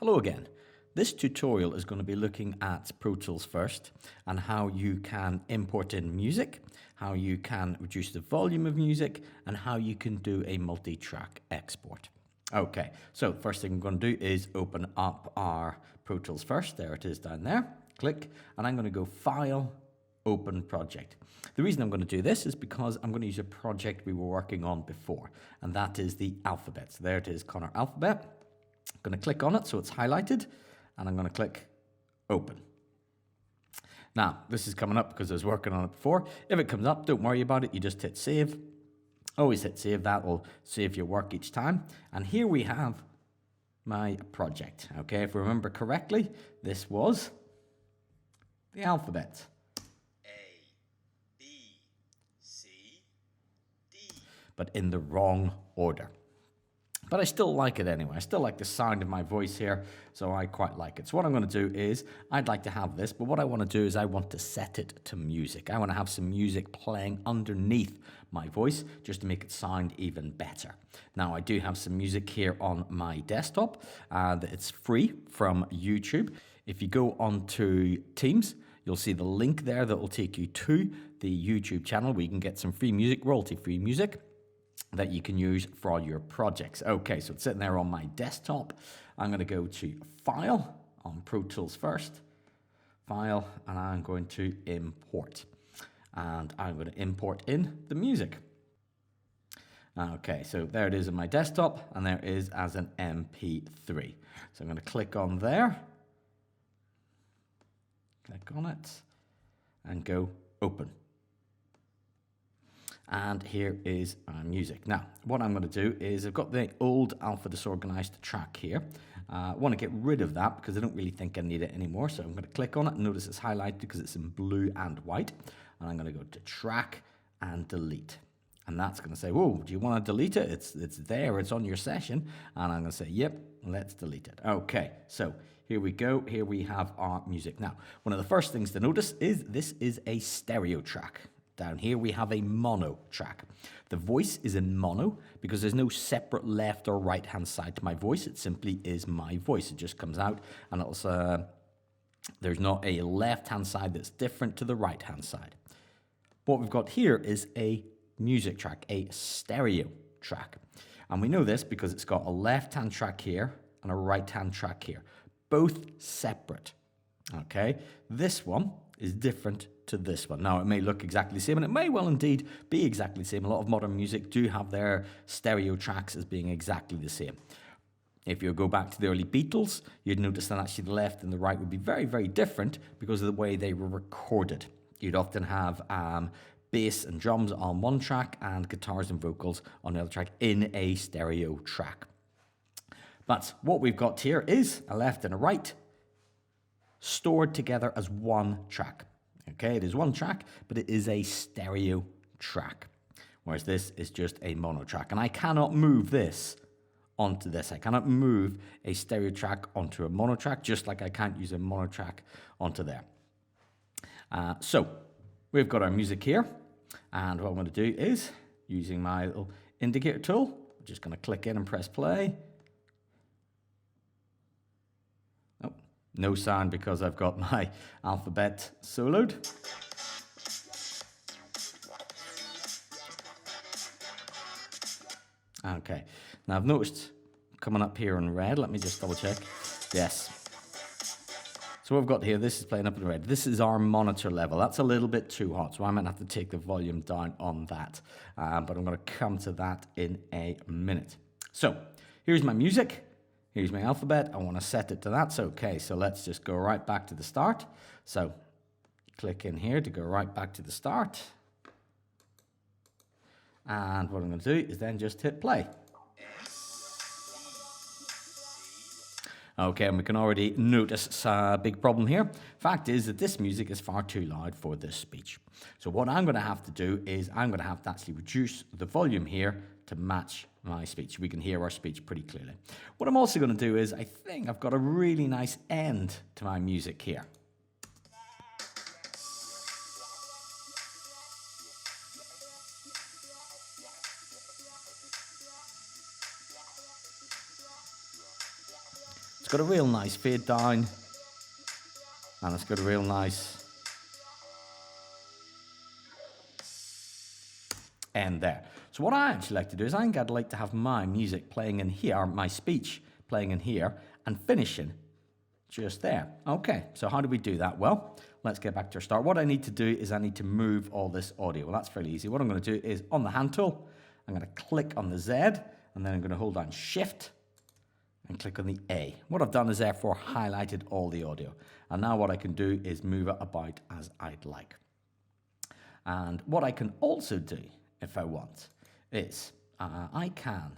Hello again. This tutorial is going to be looking at Pro Tools first and how you can import in music, how you can reduce the volume of music, and how you can do a multi-track export. Okay, so first thing I'm going to do is open up our Pro Tools first. There it is down there. Click, and I'm going to go File, Open Project. The reason I'm going to do this is because I'm going to use a project we were working on before, and that is the Alphabet. So there it is, Connor Alphabet. I'm going to click on it so it's highlighted, and I'm going to click Open. Now, this is coming up because I was working on it before. If it comes up, don't worry about it. You just hit Save. Always hit Save. That will save your work each time. And here we have my project. Okay, if we remember correctly, this was the alphabet. A, B, C, D. But in the wrong order. But I still like it anyway. I still like the sound of my voice here, so I quite like it. So what I'm going to do is, I'd like to have this, but what I want to do is I want to set it to music. I want to have some music playing underneath my voice, just to make it sound even better. Now, I do have some music here on my desktop, and it's free from YouTube. If you go onto Teams, you'll see the link there that will take you to the YouTube channel where you can get some free music, royalty-free music, that you can use for all your projects. Okay, so it's sitting there on my desktop. I'm going to go to File on Pro Tools first. File, and I'm going to Import. And I'm going to import in the music. Okay, so there it is on my desktop, and there it is as an MP3. So I'm going to click on there. Click on it, and go Open. And here is our music. Now, what I'm going to do is I've got the old Alpha Disorganized track here. I want to get rid of that because I don't really think I need it anymore. So I'm going to click on it. Notice it's highlighted because it's in blue and white. And I'm going to go to Track and Delete. And that's going to say, whoa, do you want to delete it? It's there. It's on your session. And I'm going to say, yep, let's delete it. Okay, so here we go. Here we have our music. Now, one of the first things to notice is this is a stereo track. Down here we have a mono track. The voice is in mono because there's no separate left or right hand side to my voice. It simply is my voice. It just comes out, and there's not a left hand side that's different to the right hand side. What we've got here is a music track, a stereo track. And we know this because it's got a left hand track here and a right hand track here, both separate. Okay, this one is different to this one. Now, it may look exactly the same, and it may well indeed be exactly the same. A lot of modern music do have their stereo tracks as being exactly the same. If you go back to the early Beatles, you'd notice that actually the left and the right would be very, very different because of the way they were recorded. You'd often have bass and drums on one track and guitars and vocals on the other track in a stereo track. But what we've got here is a left and a right stored together as one track. Okay, it is one track, but it is a stereo track, whereas this is just a mono track. And I cannot move this onto this. I cannot move a stereo track onto a mono track, just like I can't use a mono track onto there. So we've got our music here, and what I'm going to do is, using my little indicator tool, I'm just going to click in and press play. No sound because I've got my alphabet soloed. Okay, now I've noticed coming up here in red, let me just double check. Yes. So what I've got here, this is playing up in red. This is our monitor level. That's a little bit too hot, so I might have to take the volume down on that. But I'm going to come to that in a minute. So here's my music. Here's my alphabet. I want to set it to that. So, okay, so let's just go right back to the start. So click in here to go right back to the start. And what I'm going to do is then just hit play. Okay, and we can already notice a big problem here. Fact is that this music is far too loud for this speech. So what I'm going to have to do is I'm going to have to actually reduce the volume here to match my speech. We can hear our speech pretty clearly. What I'm also going to do is I think I've got a really nice end to my music here. It's got a real nice fade down, and it's got a real nice end there. So what I actually like to do is I'd like to have my music playing in here, my speech playing in here, and finishing just there. Okay, so how do we do that? Well, let's get back to our start. What I need to do is I need to move all this audio. Well, that's fairly easy. What I'm going to do is on the hand tool, I'm going to click on the Z, and then I'm going to hold down Shift and click on the A. What I've done is therefore highlighted all the audio. And now what I can do is move it about as I'd like. And what I can also do, if I want, is I can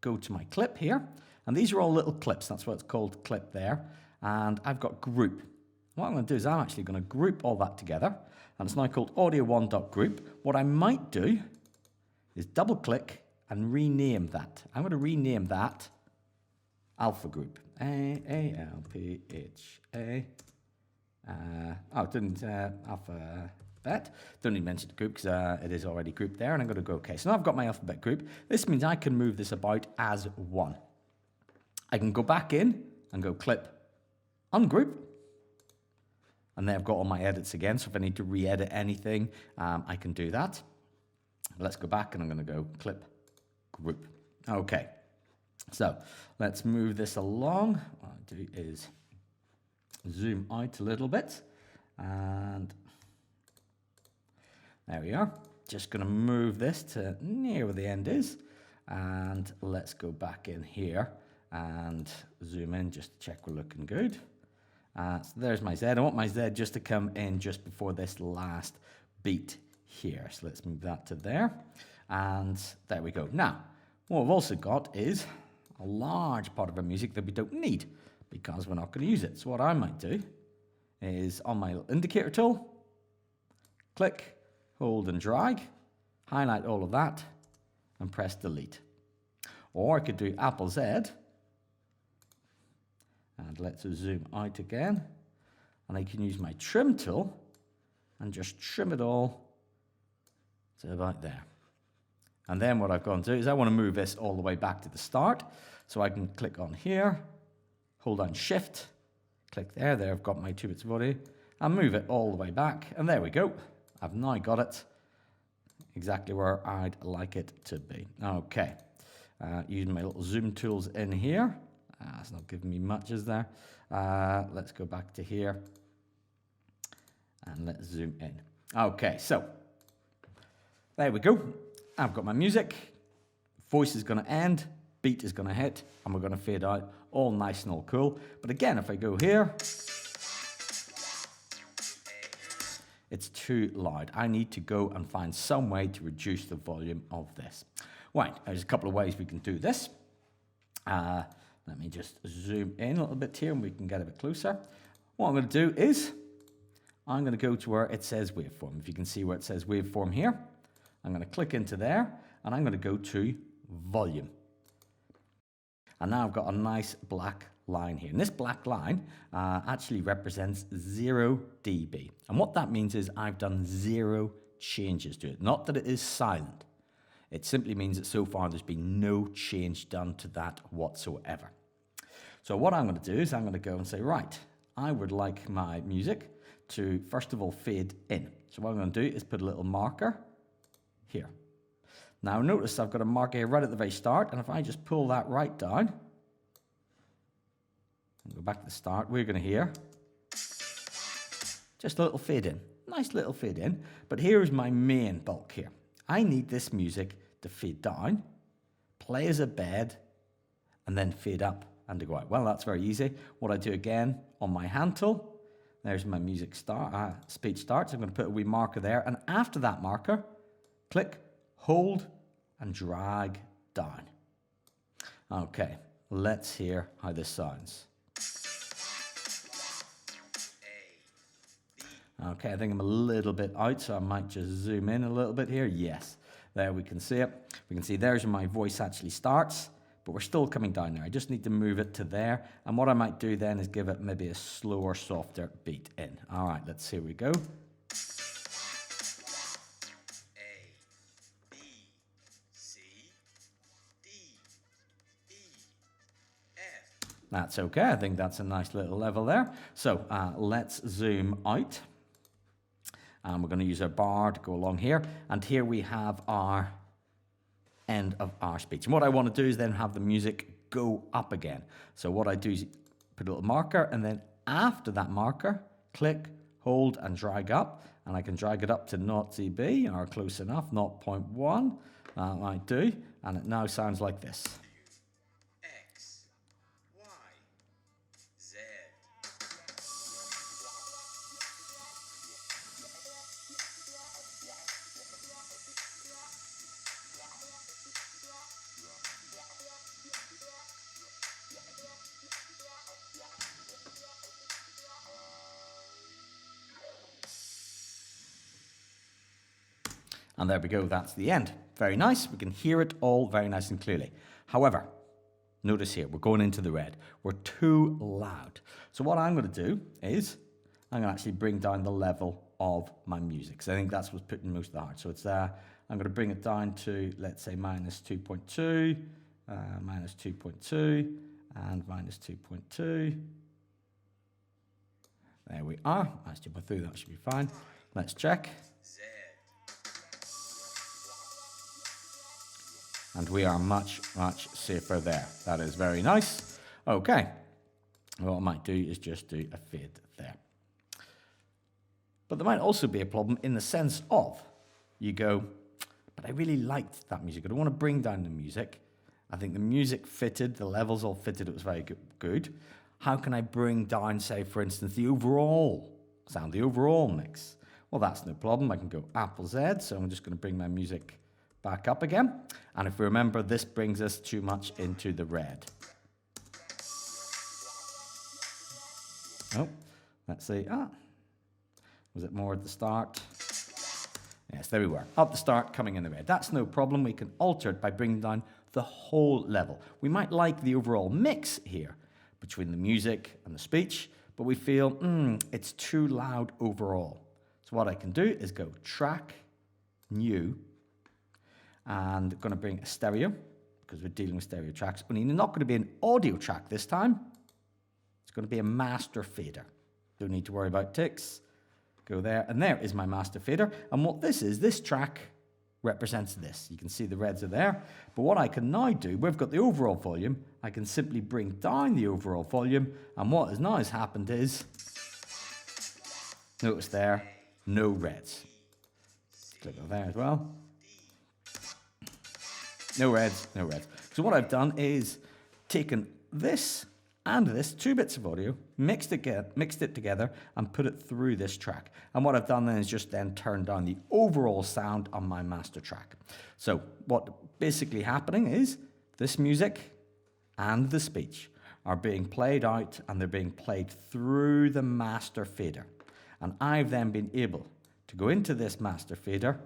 go to my clip here, and these are all little clips. That's what it's called, clip there. And I've got group. What I'm going to do is I'm actually going to group all that together, and it's now called audio1.group. What I might do is double click and rename that. I'm going to rename that Alpha Group. A-L-P-H-A. Alphabet. Don't need to mention the group because it is already grouped there, and I'm going to go OK. So now I've got my alphabet group. This means I can move this about as one. I can go back in and go clip, ungroup, and then I've got all my edits again. So if I need to re-edit anything, I can do that. Let's go back, and I'm going to go clip, group. OK. So let's move this along. What I'll do is zoom out a little bit, and there we are. Just going to move this to near where the end is, and let's go back in here and zoom in just to check we're looking good. So there's my Z. I want my Z just to come in just before this last beat here. So let's move that to there, and there we go. Now, what we've also got is a large part of our music that we don't need because we're not going to use it. So what I might do is on my indicator tool, click, hold and drag, highlight all of that, and press delete. Or I could do Apple Z, and let's zoom out again, and I can use my trim tool and just trim it all to about there. And then what I've gone to do is I want to move this all the way back to the start. So I can click on here, hold on Shift, click there. There I've got my 2 bits of audio, and move it all the way back. And there we go. I've now got it exactly where I'd like it to be. Okay. Using my little zoom tools in here. It's not giving me much, is there? Let's go back to here, and let's zoom in. Okay, so there we go. I've got my music, voice is going to end, beat is going to hit, and we're going to fade out, all nice and all cool. But again, if I go here, it's too loud. I need to go and find some way to reduce the volume of this. Right, there's a couple of ways we can do this. Let me just zoom in a little bit here, and we can get a bit closer. What I'm going to do is, I'm going to go to where it says waveform. If you can see where it says waveform here, I'm going to click into there, and I'm going to go to volume. And now I've got a nice black line here. And this black line actually represents 0 dB. And what that means is I've done 0 changes to it. Not that it is silent. It simply means that so far there's been no change done to that whatsoever. So what I'm going to do is I'm going to go and say, right, I would like my music to, first of all, fade in. So what I'm going to do is put a little marker here. Now notice I've got a marker here right at the very start, and if I just pull that right down and go back to the start, we're going to hear just a little fade in. Nice little fade in, but here's my main bulk here. I need this music to fade down, play as a bed, and then fade up and to go out. Well, that's very easy. What I do again on my hand tool, there's my music start, speech starts. I'm going to put a wee marker there, and after that marker, click, hold, and drag down. Okay, let's hear how this sounds. Okay, I think I'm a little bit out, so I might just zoom in a little bit here. Yes, there we can see it. We can see there's where my voice actually starts, but we're still coming down there. I just need to move it to there, and what I might do then is give it maybe a slower, softer beat in. All right, let's see, here we go. That's okay. I think that's a nice little level there. So let's zoom out. And we're going to use our bar to go along here. And here we have our end of our speech. And what I want to do is then have the music go up again. So what I do is put a little marker, and then after that marker, click, hold, and drag up. And I can drag it up to 0 dB, or close enough, 0.1. That might do. And it now sounds like this. X, Y, Z. And there we go, that's the end. Very nice, we can hear it all very nice and clearly. However, notice here, we're going into the red. We're too loud. So what I'm going to do is, I'm going to actually bring down the level of my music. So I think that's what's putting most of the heart. So it's I'm going to bring it down to, let's say, minus 2.2, minus 2.2, and minus 2.2. There we are. That's 2.3, that should be fine. Let's check. Z. And we are much, much safer there. That is very nice. Okay. What I might do is just do a fade there. But there might also be a problem in the sense of, you go, but I really liked that music. I don't want to bring down the music. I think the music fitted, the levels all fitted, it was very good. How can I bring down, say, for instance, the overall sound, the overall mix? Well, that's no problem. I can go Apple Z, so I'm just going to bring my music back up again. And if we remember, this brings us too much into the red. Oh, let's see. Was it more at the start? Yes, there we were. Up the start, coming in the red. That's no problem. We can alter it by bringing down the whole level. We might like the overall mix here between the music and the speech, but we feel, it's too loud overall. So what I can do is go track, new, and going to bring a stereo, because we're dealing with stereo tracks. Only not going to be an audio track this time. It's going to be a master fader. Don't need to worry about ticks. Go there, and there is my master fader. And what this is, this track represents this. You can see the reds are there. But what I can now do, we've got the overall volume. I can simply bring down the overall volume. And what has now happened is, notice there, no reds. Click on there as well. No reds, no reds. So what I've done is taken this and this, 2 bits of audio, mixed it together and put it through this track. And what I've done then is just then turn down the overall sound on my master track. So what basically happening is this music and the speech are being played out, and they're being played through the master fader. And I've then been able to go into this master fader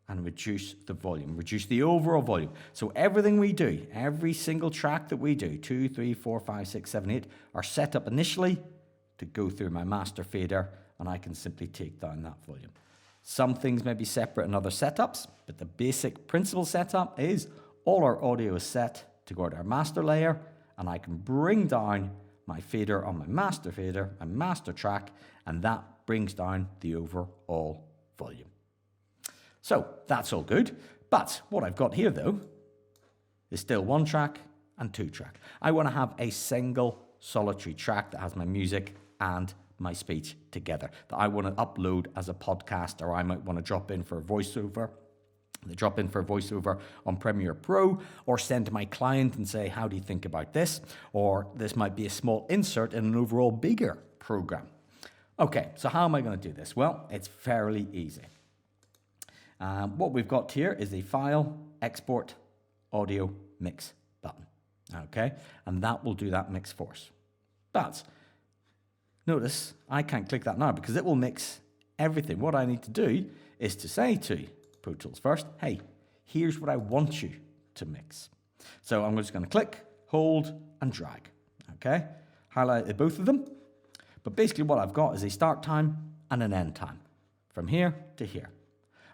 and reduce the volume, reduce the overall volume. So everything we do, every single track that we do, 2, 3, 4, 5, 6, 7, 8, are set up initially to go through my master fader, and I can simply take down that volume. Some things may be separate in other setups, but the basic principle setup is all our audio is set to go to our master layer, and I can bring down my fader on my master fader, my master track, and that brings down the overall volume. So that's all good, but what I've got here though is still 1 track and 2 track. I want to have a single solitary track that has my music and my speech together, that I want to upload as a podcast, or I might want to drop in for a voiceover. Drop in for a voiceover on Premiere Pro, or send to my client and say, how do you think about this? Or this might be a small insert in an overall bigger program. Okay, so how am I going to do this? Well, it's fairly easy. What we've got here is a file, export, audio, mix button. Okay, and that will do that mix for us. But notice I can't click that now because it will mix everything. What I need to do is to say to Pro Tools first, hey, here's what I want you to mix. So I'm just going to click, hold, and drag. Okay, highlight both of them. But basically what I've got is a start time and an end time from here to here.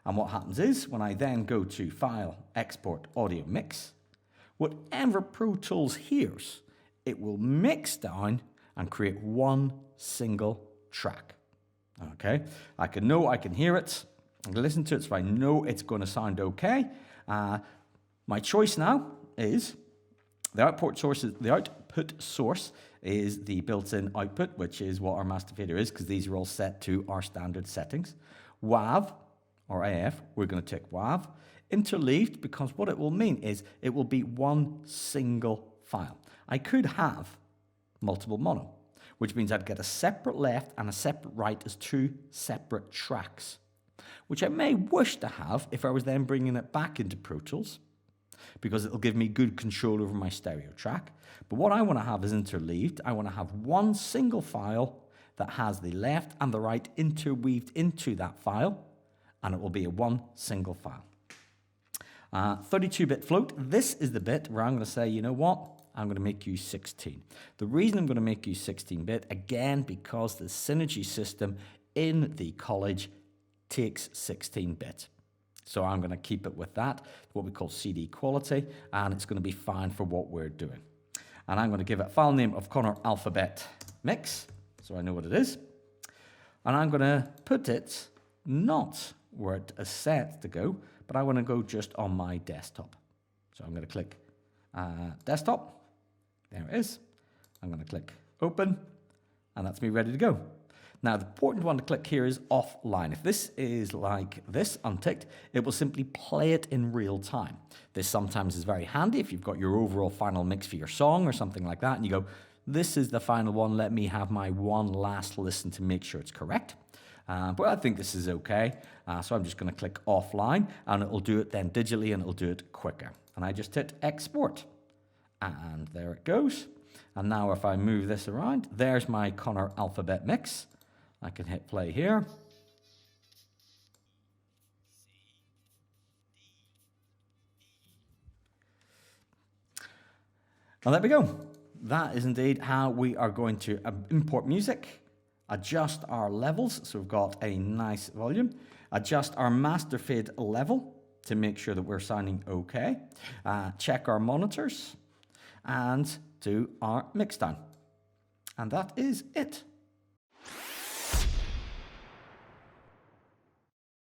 And what happens is, when I then go to File, Export, Audio, Mix, whatever Pro Tools hears it will mix down and create one single track. Okay, I can hear it, I can listen to it, so I know it's going to sound okay. My choice now is the output source is the built-in output, which is what our master fader is, because these are all set to our standard settings. WAV, or AF, we're going to tick WAV. Interleaved, because what it will mean is it will be one single file. I could have multiple mono, which means I'd get a separate left and a separate right as two separate tracks, which I may wish to have if I was then bringing it back into Pro Tools, because it'll give me good control over my stereo track. But what I want to have is interleaved. I want to have one single file that has the left and the right interweaved into that file, and it will be a one single file. 32-bit float. This is the bit where I'm going to say, you know what? I'm going to make use 16. The reason I'm going to make use 16-bit, again, because the Synergy system in the college takes 16-bit. So I'm going to keep it with that, what we call CD quality, and it's going to be fine for what we're doing. And I'm going to give it a file name of Connor Alphabet Mix, so I know what it is. And I'm going to put it not where it is set to go, but I want to go just on my desktop. So I'm going to click desktop. There it is. I'm going to click open, and that's me ready to go. Now, the important one to click here is offline. If this is like this, unticked, it will simply play it in real time. This sometimes is very handy if you've got your overall final mix for your song or something like that, and you go, this is the final one, let me have my one last listen to make sure it's correct. But I think this is okay, so I'm just going to click offline, and it'll do it then digitally, and it'll do it quicker. And I just hit export, and there it goes. And now if I move this around, there's my Connor Alphabet Mix. I can hit play here. And there we go. That is indeed how we are going to import music, adjust our levels, so we've got a nice volume, adjust our master fade level to make sure that we're sounding okay, check our monitors, and do our mix down. And that is it.